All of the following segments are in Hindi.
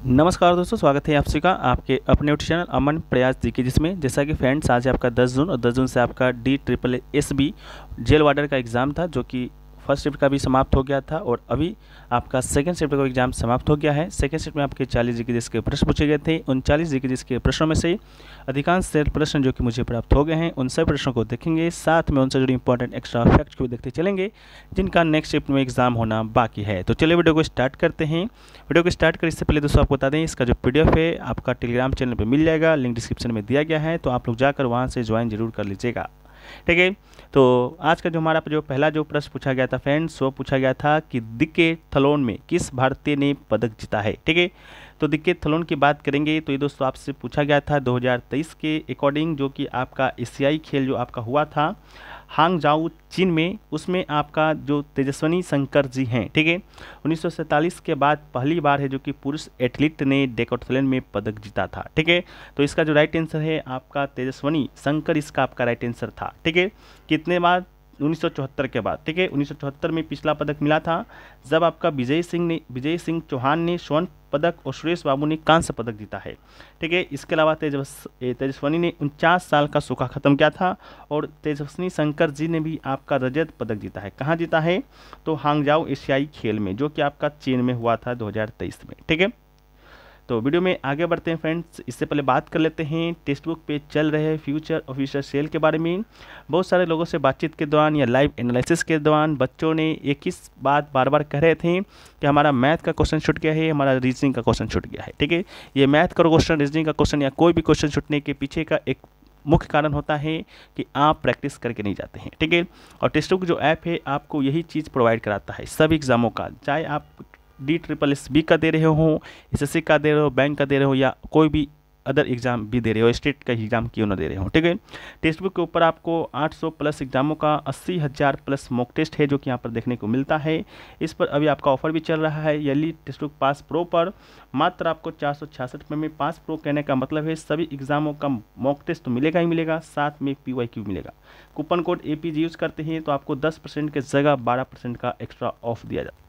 नमस्कार दोस्तों, स्वागत है आप सभी का आपके अपने यूट्यूब चैनल अमन प्रयास जीके, जिसमें जैसा कि फ्रेंड्स आज है आपका 10 जून और 10 जून से आपका DSSB जेल वार्डर का एग्ज़ाम था, जो कि फर्स्ट शिफ्ट का भी समाप्त हो गया था और अभी आपका सेकंड शिफ्ट का एग्जाम समाप्त हो गया है। सेकंड शिफ्ट में आपके 40 जीके के प्रश्न पूछे गए थे। उन 40 जीके के प्रश्नों में से अधिकांश सेट प्रश्न जो कि मुझे प्राप्त हो गए हैं, उन सभी प्रश्नों को देखेंगे, साथ में उनसे जुड़ी इंपॉर्टेंट एक्स्ट्रा फैक्ट्स को भी देखते चलेंगे जिनका नेक्स्ट शिफ्ट में एग्जाम होना बाकी है। तो चलिए वीडियो को स्टार्ट करते हैं। वीडियो को स्टार्ट करने से पहले दोस्तों आपको बता दें, इसका जो PDF है आपका टेलीग्राम चैनल पर मिल जाएगा, लिंक डिस्क्रिप्शन में दिया गया है, तो आप लोग जाकर वहाँ से ज्वाइन जरूर कर लीजिएगा। ठीक है, तो आज का जो हमारा पहला जो प्रश्न पूछा गया था फ्रेंड्स, वो पूछा गया था कि डिकेथलॉन में किस भारतीय ने पदक जीता है। ठीक है, तो डिकेथलॉन की बात करेंगे तो ये दोस्तों आपसे पूछा गया था 2023 के अकॉर्डिंग, जो कि आपका एशियाई खेल जो आपका हुआ था हांगझाऊ चीन में, उसमें आपका जो तेजस्विनी शंकर जी हैं, ठीक है, 1947 के बाद पहली बार है जो कि पुरुष एथलीट ने डेकाथलॉन में पदक जीता था। ठीक है, तो इसका जो राइट आंसर है आपका तेजस्विनी शंकर, इसका आपका राइट आंसर था। ठीक है, कितने बाद 1974 के बाद। ठीक है, 1974 में पिछला पदक मिला था जब आपका विजय सिंह चौहान ने स्वर्ण पदक और सुरेश बाबू ने कांस्य पदक जीता है। ठीक है, इसके अलावा तेजस्विनी ने 49 साल का सूखा खत्म किया था और तेजस्विनी शंकर जी ने भी आपका रजत पदक जीता है। कहाँ जीता है? तो हांगझाऊ एशियाई खेल में, जो कि आपका चीन में हुआ था 2023 में। ठीक है, तो वीडियो में आगे बढ़ते हैं फ्रेंड्स। इससे पहले बात कर लेते हैं टेक्स्ट बुक पे चल रहे फ्यूचर ऑफिसर सेल के बारे में। बहुत सारे लोगों से बातचीत के दौरान या लाइव एनालिसिस के दौरान बच्चों ने एक ही बात बार बार कह रहे थे कि हमारा मैथ का क्वेश्चन छूट गया है, हमारा रीजनिंग का क्वेश्चन छूट गया है। ठीक है, ये मैथ का क्वेश्चन, रीजनिंग का क्वेश्चन या कोई भी क्वेश्चन छूटने के पीछे का एक मुख्य कारण होता है कि आप प्रैक्टिस करके नहीं जाते हैं। ठीक है, और टेक्स्ट बुक जो ऐप है आपको यही चीज़ प्रोवाइड कराता है सभी एग्जामों का, चाहे आप DSSB का दे रहे हो, SSC का दे रहे हो, बैंक का दे रहे हो या कोई भी अदर एग्जाम भी दे रहे हो, स्टेट का एग्जाम क्यों ना दे रहे हो। ठीक है, टेक्स्ट बुक के ऊपर आपको 800 प्लस एग्जामों का 80,000 प्लस मॉक टेस्ट है जो कि यहाँ पर देखने को मिलता है। इस पर अभी आपका ऑफर भी चल रहा है यली टेक्स्ट बुक पास प्रो पर मात्र आपको 466 रुपये में। पास प्रो कहने का मतलब है सभी एग्जामों का मॉक टेस्ट तो मिलेगा ही मिलेगा, साथ में PYQ मिलेगा। कूपन कोड APG यूज़ करते हैं तो आपको 10% के जगह 12% का एक्स्ट्रा ऑफ दिया जाता है।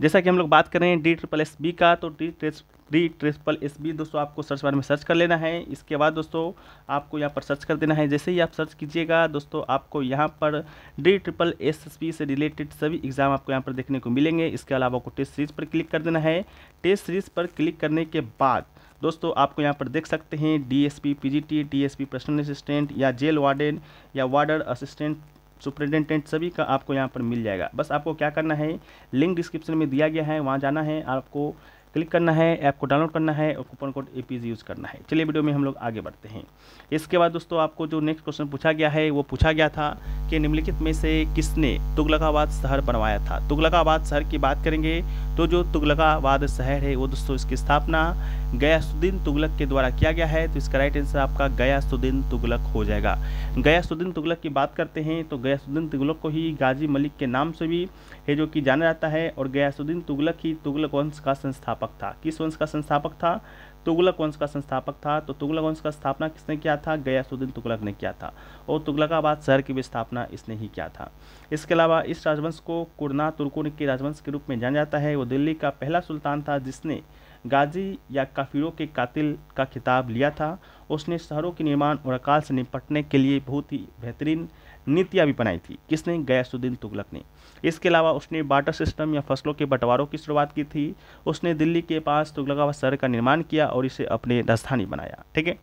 जैसा कि हम लोग बात कर रहे हैं DSSB का, तो DSSB दोस्तों आपको सर्च बार में सर्च कर लेना है। इसके बाद दोस्तों आपको यहाँ पर सर्च कर देना है। जैसे ही आप सर्च कीजिएगा दोस्तों आपको यहाँ पर DSSB से रिलेटेड सभी एग्जाम आपको यहाँ पर देखने को मिलेंगे। इसके अलावा आपको टेस्ट सीरीज पर क्लिक कर देना है। टेस्ट सीरीज पर क्लिक करने के बाद दोस्तों आपको यहाँ पर देख सकते हैं DSP PGT, DSP personal assistant या जेल वार्डन या वार्डर असिस्टेंट सुपरिटेंडेंट, सभी का आपको यहाँ पर मिल जाएगा। बस आपको क्या करना है, लिंक डिस्क्रिप्शन में दिया गया है, वहाँ जाना है, आपको क्लिक करना है, ऐप को डाउनलोड करना है और कूपन कोड APG यूज़ करना है। चलिए वीडियो में हम लोग आगे बढ़ते हैं। इसके बाद दोस्तों आपको जो नेक्स्ट क्वेश्चन पूछा गया है वो पूछा गया था कि निम्नलिखित में से किसने तुगलकाबाद शहर बनवाया था। तुगलकाबाद शहर की बात करेंगे तो जो तुगलकाबाद शहर है वो दोस्तों इसकी स्थापना गयासुद्दीन तुगलक के द्वारा किया गया है। तो इसका राइट आंसर आपका गयासुद्दीन तुगलक हो जाएगा। गयासुद्दीन तुगलक की बात करते हैं तो गयासुद्दीन तुगलक को ही गाजी मलिक के नाम से भी है जो कि जाना जाता है, और गयासुद्दीन तुगलक ही तुगलक वंश का संस्थापक था। किस वंश का संस्थापक था? तुगलक वंश का संस्थापक था। तो तुगलक वंश का स्थापना किसने किया था? गयासुद्दीन तुगलक ने किया था, और तुगलकाबाद शहर की भी स्थापना इसने ही किया था। इसके अलावा इस राजवंश को कुरना तुर्कों के राजवंश के रूप में जाना जाता है। वो दिल्ली का पहला सुल्तान था जिसने गाजी या काफिरों के कातिल का खिताब लिया था। उसने शहरों के निर्माण और अकाल से निपटने के लिए बहुत ही बेहतरीन नीतियाँ भी बनाई थी। किसने? गयासुद्दीन तुगलक ने। इसके अलावा उसने बार्टर सिस्टम या फसलों के बंटवारों की शुरुआत की थी। उसने दिल्ली के पास तुगलकाबाद शहर का निर्माण किया और इसे अपने राजधानी बनाया। ठीक है,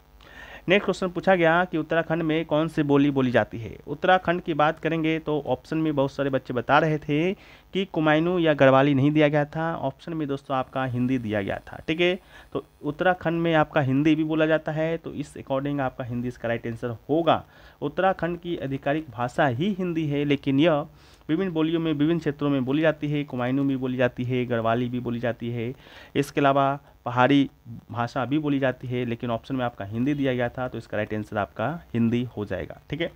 नेक्स्ट क्वेश्चन पूछा गया कि उत्तराखंड में कौन सी बोली बोली जाती है। उत्तराखंड की बात करेंगे तो ऑप्शन में बहुत सारे बच्चे बता रहे थे कि कुमायूनी या गढ़वाली नहीं दिया गया था। ऑप्शन में दोस्तों आपका हिंदी दिया गया था। ठीक है, तो उत्तराखंड में आपका हिंदी भी बोला जाता है, तो इस अकॉर्डिंग आपका हिंदी इसका राइट आंसर होगा। उत्तराखंड की आधिकारिक भाषा ही हिंदी है, लेकिन यह विभिन्न बोलियों में विभिन्न क्षेत्रों में बोली जाती है। कुमायूनी भी बोली जाती है, गढ़वाली भी बोली जाती है, इसके अलावा पहाड़ी भाषा भी बोली जाती है, लेकिन ऑप्शन में आपका हिंदी दिया गया था, तो इसका राइट आंसर आपका हिंदी हो जाएगा। ठीक है,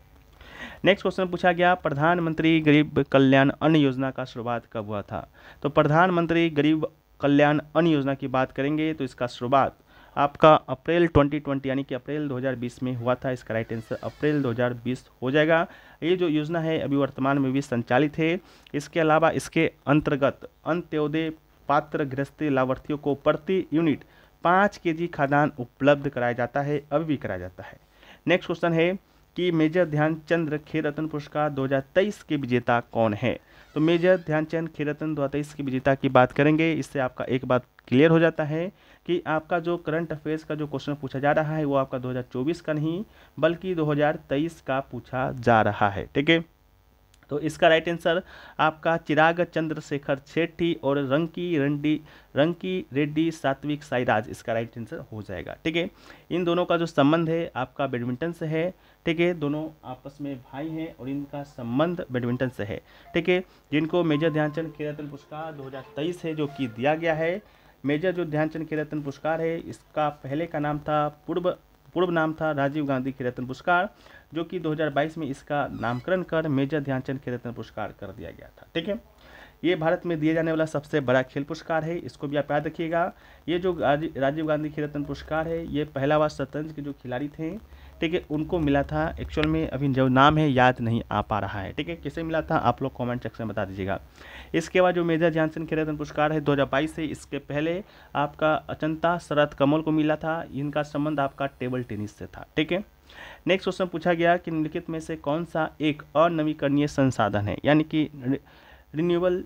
नेक्स्ट क्वेश्चन पूछा गया प्रधानमंत्री गरीब कल्याण अन्न योजना का शुरुआत कब हुआ था। तो प्रधानमंत्री गरीब कल्याण अन्न योजना की बात करेंगे तो इसका शुरुआत आपका अप्रैल 2020 यानी कि अप्रैल 2020 में हुआ था। इसका राइट आंसर अप्रैल 2020 हो जाएगा। ये जो योजना है अभी वर्तमान में भी संचालित है। इसके अलावा इसके अंतर्गत अंत्योदय पात्र गृहस्थी लाभार्थियों को प्रति यूनिट 5 केजी खाद्यान्न उपलब्ध कराया जाता है, अभी भी कराया जाता है। नेक्स्ट क्वेश्चन है कि मेजर ध्यानचंद खेल रत्न पुरस्कार 2023 के विजेता कौन है। तो मेजर ध्यानचंद खेल रत्न 2023 के विजेता की बात करेंगे, इससे आपका एक बात क्लियर हो जाता है कि आपका जो करंट अफेयर्स का जो क्वेश्चन पूछा जा रहा है वो आपका 2024 का नहीं बल्कि 2023 का पूछा जा रहा है। ठीक है, तो इसका राइट आंसर आपका चिराग चंद्रशेखर शेट्टी और रंकी रेड्डी सात्विक साईराज इसका राइट आंसर हो जाएगा। ठीक है, इन दोनों का जो संबंध है आपका बैडमिंटन से है। ठीक है, दोनों आपस में भाई हैं और इनका संबंध बैडमिंटन से है। ठीक है, जिनको मेजर ध्यानचंद खेल रत्न पुरस्कार 2023 है जो कि दिया गया है। मेजर जो ध्यानचंद खेल रत्न पुरस्कार है इसका पहले का नाम था पूर्व नाम था राजीव गांधी खेल रत्न पुरस्कार, जो कि 2022 में इसका नामकरण कर मेजर ध्यानचंद खेल रत्न पुरस्कार कर दिया गया था। ठीक है, ये भारत में दिए जाने वाला सबसे बड़ा खेल पुरस्कार है, इसको भी आप याद रखिएगा। ये जो राजीव गांधी खेल रत्न पुरस्कार है ये पहला बार शतरंज के जो खिलाड़ी थे, ठीक है, उनको मिला था। एक्चुअल में अभी जो नाम है याद नहीं आ पा रहा है। ठीक है, किसे मिला था आप लोग कमेंट सेक्शन में बता दीजिएगा। इसके बाद जो मेजर ध्यानचंद खेल रत्न पुरस्कार है 2022 से, इसके पहले आपका अचंता शरद कमल को मिला था। इनका संबंध आपका टेबल टेनिस से था। ठीक है, नेक्स्ट क्वेश्चन पूछा गया कि निम्नलिखित में से कौन सा एक अनवीकरणीय संसाधन है, यानी कि रिन्यूएबल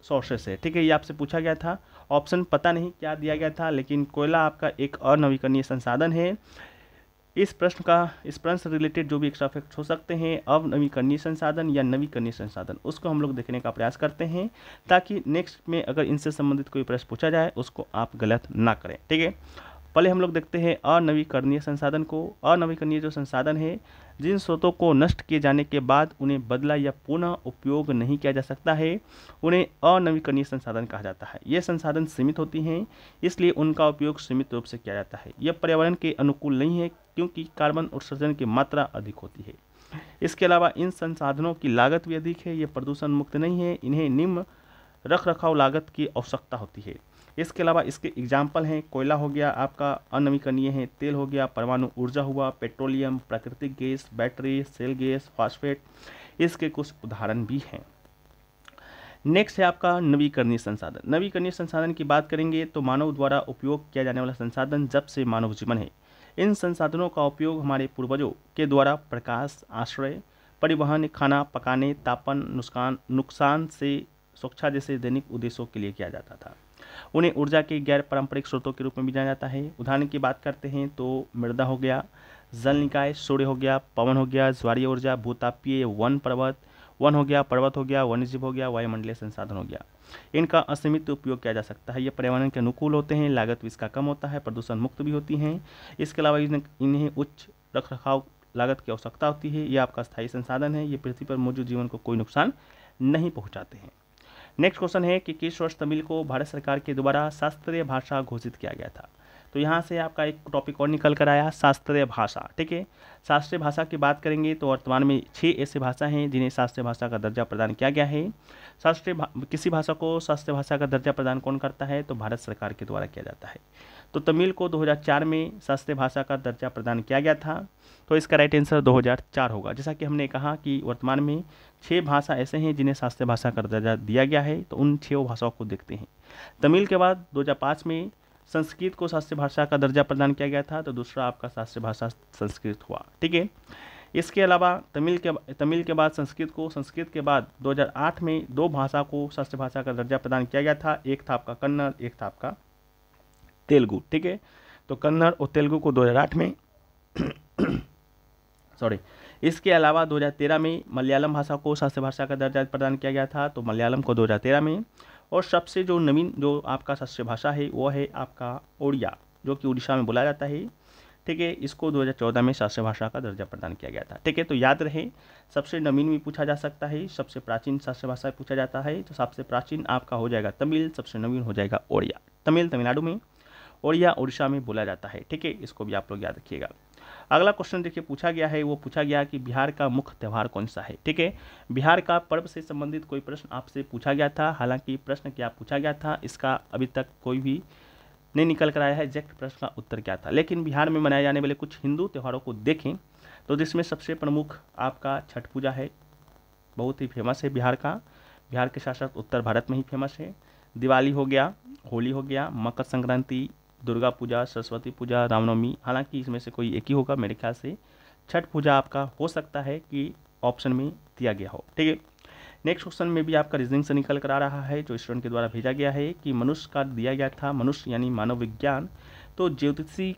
सोर्सेस है। ठीक है, ये आपसे पूछा गया था। ऑप्शन पता नहीं क्या दिया गया था, लेकिन कोयला आपका एक अनवीकरणीय संसाधन है। इस प्रश्न से रिलेटेड जो भी एक्स्ट्रा फैक्ट्स हो सकते हैं, अनवीकरणीय संसाधन या नवीकरणीय संसाधन, उसको हम लोग देखने का प्रयास करते हैं ताकि नेक्स्ट में अगर इनसे संबंधित कोई प्रश्न पूछा जाए उसको आप गलत ना करें। ठीक है, पहले हम लोग देखते हैं अनवीकरणीय संसाधन को। अनवीकरणीय जो संसाधन है, जिन स्रोतों को नष्ट किए जाने के बाद उन्हें बदला या पुनः उपयोग नहीं किया जा सकता है, उन्हें अनवीकरणीय संसाधन कहा जाता है। ये संसाधन सीमित होती हैं, इसलिए उनका उपयोग सीमित रूप से किया जाता है। यह पर्यावरण के अनुकूल नहीं है क्योंकि कार्बन उत्सर्जन की मात्रा अधिक होती है। इसके अलावा इन संसाधनों की लागत भी अधिक है। ये प्रदूषण मुक्त नहीं है, इन्हें निम्न रख रखाव लागत की आवश्यकता होती है। इसके अलावा इसके एग्जाम्पल हैं, कोयला हो गया आपका अनवीकरणीय है, तेल हो गया, परमाणु ऊर्जा हुआ, पेट्रोलियम, प्राकृतिक gas, battery, cell gas, phosphate, इसके कुछ उदाहरण भी हैं। नेक्स्ट है आपका नवीकरणीय संसाधन। नवीकरणीय संसाधन की बात करेंगे तो मानव द्वारा उपयोग किया जाने वाला संसाधन जब से मानव जीवन है। इन संसाधनों का उपयोग हमारे पूर्वजों के द्वारा प्रकाश, आश्रय, परिवहन, खाना पकाने, तापन, नुकसान से सुरक्षा जैसे दैनिक उद्देश्यों के लिए किया जाता था। उन्हें ऊर्जा के गैर पारंपरिक स्रोतों के रूप में भी जाना जाता है। उदाहरण की बात करते हैं तो मृदा हो गया, जल निकाय, सूर्य हो गया, पवन हो गया, ज्वारीय ऊर्जा, भूतापीय, वन हो गया, पर्वत हो गया, वन्यजीव हो गया, वायुमंडलीय संसाधन हो गया। इनका असीमित उपयोग किया जा सकता है। ये पर्यावरण के अनुकूल होते हैं, लागत भी इसका कम होता है, प्रदूषण मुक्त भी होती हैं। इसके अलावा इन्हें उच्च रखरखाव लागत की आवश्यकता होती है। ये आपका स्थायी संसाधन है। ये पृथ्वी पर मौजूद जीवन को कोई नुकसान नहीं पहुँचाते हैं। नेक्स्ट क्वेश्चन है कि किस वर्ष तमिल को भारत सरकार के द्वारा शास्त्रीय भाषा घोषित किया गया था। तो यहाँ से आपका एक टॉपिक और निकल कर आया, शास्त्रीय भाषा। ठीक है, शास्त्रीय भाषा की बात करेंगे तो वर्तमान में 6 ऐसे भाषा हैं जिन्हें शास्त्रीय भाषा का दर्जा प्रदान किया गया है। किसी भाषा को शास्त्रीय भाषा का दर्जा प्रदान कौन करता है, तो भारत सरकार के द्वारा किया जाता है। तो तमिल को 2004 में शास्त्रीय भाषा का दर्जा प्रदान किया गया था। तो इसका राइट आंसर 2004 होगा। जैसा कि हमने कहा कि वर्तमान में 6 भाषा ऐसे हैं जिन्हें शास्त्रीय भाषा का दर्जा दिया गया है, तो उन 6 भाषाओं को देखते हैं। तमिल के बाद 2005 में संस्कृत को शास्त्रीय भाषा का दर्जा प्रदान किया गया था, तो दूसरा आपका शास्त्रीय भाषा संस्कृत हुआ। ठीक है, इसके अलावा तमिल के बाद संस्कृत के बाद 2008 में 2 भाषा को शास्त्रीय भाषा का दर्जा प्रदान किया गया था। एक था आपका कन्नड़, एक था आपका तेलुगु। ठीक है, तो कन्नड़ और तेलुगु को 2008 में इसके अलावा 2013 में मलयालम भाषा को शास्त्रीय भाषा का दर्जा प्रदान किया गया था, तो मलयालम को 2013 में। और सबसे जो नवीन जो आपका शास्त्रीय भाषा है वो है आपका ओडिया, जो कि उड़ीसा में बोला जाता है। ठीक है, इसको 2014 में शास्त्रीय भाषा का दर्जा प्रदान किया गया था। ठीक है, तो याद रहे सबसे नवीन भी पूछा जा सकता है, सबसे प्राचीन शास्त्रीय भाषा पूछा जाता है। तो सबसे प्राचीन आपका हो जाएगा तमिल, सबसे नवीन हो जाएगा ओडिया। तमिल तमिलनाडु में, ओडिया उड़ीसा में बोला जाता है। ठीक है, इसको भी आप लोग याद रखिएगा। अगला क्वेश्चन देखिए पूछा गया है, वो पूछा गया कि बिहार का मुख्य त्यौहार कौन सा है। ठीक है, बिहार का पर्व से संबंधित कोई प्रश्न आपसे पूछा गया था। हालांकि प्रश्न क्या पूछा गया था इसका अभी तक कोई भी नहीं निकल कर आया है एग्जैक्ट प्रश्न का उत्तर क्या था। लेकिन बिहार में मनाए जाने वाले कुछ हिंदू त्यौहारों को देखें तो जिसमें सबसे प्रमुख आपका छठ पूजा है, बहुत ही फेमस है बिहार का। बिहार के साथ साथ उत्तर भारत में ही फेमस है। दिवाली हो गया, होली हो गया, मकर संक्रांति, दुर्गा पूजा, सरस्वती पूजा, रामनवमी, हालांकि इसमें से कोई एक ही होगा मेरे ख्याल से। छठ पूजा आपका हो सकता है कि ऑप्शन में दिया गया हो। ठीक है, नेक्स्ट क्वेश्चन में भी आपका रीजनिंग से निकल कर आ रहा है, जो स्टूडेंट के द्वारा भेजा गया है कि मनुष्य का दिया गया था, मनुष्य यानी मानव विज्ञान, तो ज्योतिषी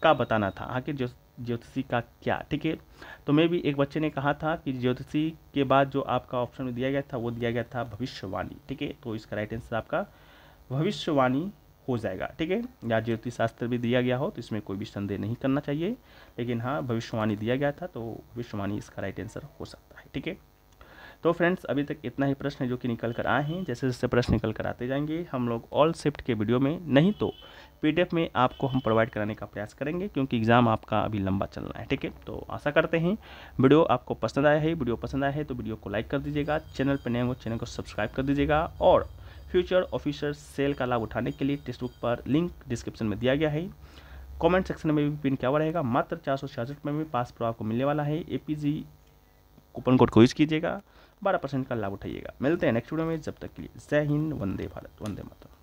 का बताना था, आखिर ज्योतिषी का क्या। ठीक है, तो मैं भी एक बच्चे ने कहा था कि ज्योतिषी के बाद जो आपका ऑप्शन में दिया गया था वो दिया गया था भविष्यवाणी। ठीक है, तो इसका राइट आंसर आपका भविष्यवाणी हो जाएगा। ठीक है, या ज्योतिष शास्त्र भी दिया गया हो तो इसमें कोई भी संदेह नहीं करना चाहिए, लेकिन हाँ भविष्यवाणी दिया गया था तो भविष्यवाणी इसका राइट आंसर हो सकता है। ठीक है, तो फ्रेंड्स अभी तक इतना ही प्रश्न है जो कि निकल कर आए हैं। जैसे जैसे प्रश्न निकल कर आते जाएंगे हम लोग ऑल शिफ्ट के वीडियो में, नहीं तो पीडीएफ में आपको हम प्रोवाइड कराने का प्रयास करेंगे, क्योंकि एग्ज़ाम आपका अभी लंबा चल रहा है। ठीक है, तो आशा करते हैं वीडियो आपको पसंद आया है। वीडियो पसंद आया है तो वीडियो को लाइक कर दीजिएगा, चैनल पर नए हो चैनल को सब्सक्राइब कर दीजिएगा, और फ्यूचर ऑफिसर सेल का लाभ उठाने के लिए टेक्स्ट बुक पर लिंक डिस्क्रिप्शन में दिया गया है, कमेंट सेक्शन में भी पिन किया हुआ रहेगा। मात्र 466 में पास प्रो आपको मिलने वाला है। एपीजी कूपन कोड को यूज कीजिएगा, 12% का लाभ उठाइएगा। मिलते हैं नेक्स्ट वीडियो में, जब तक के लिए जय हिंद, वंदे भारत, वंदे मातरम।